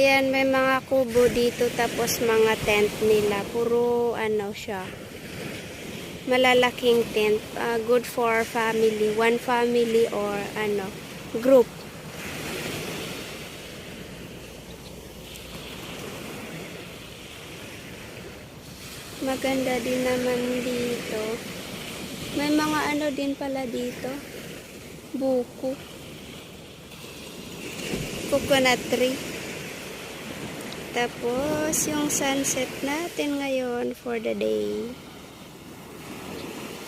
Ayan, may mga kubo dito tapos mga tent nila. Puro ano siya. Malalaking tent. Good for family. One family or ano, group. Maganda din naman dito. May mga ano din pala dito. Buko. Coconut tree. Tapos, yung sunset natin ngayon for the day.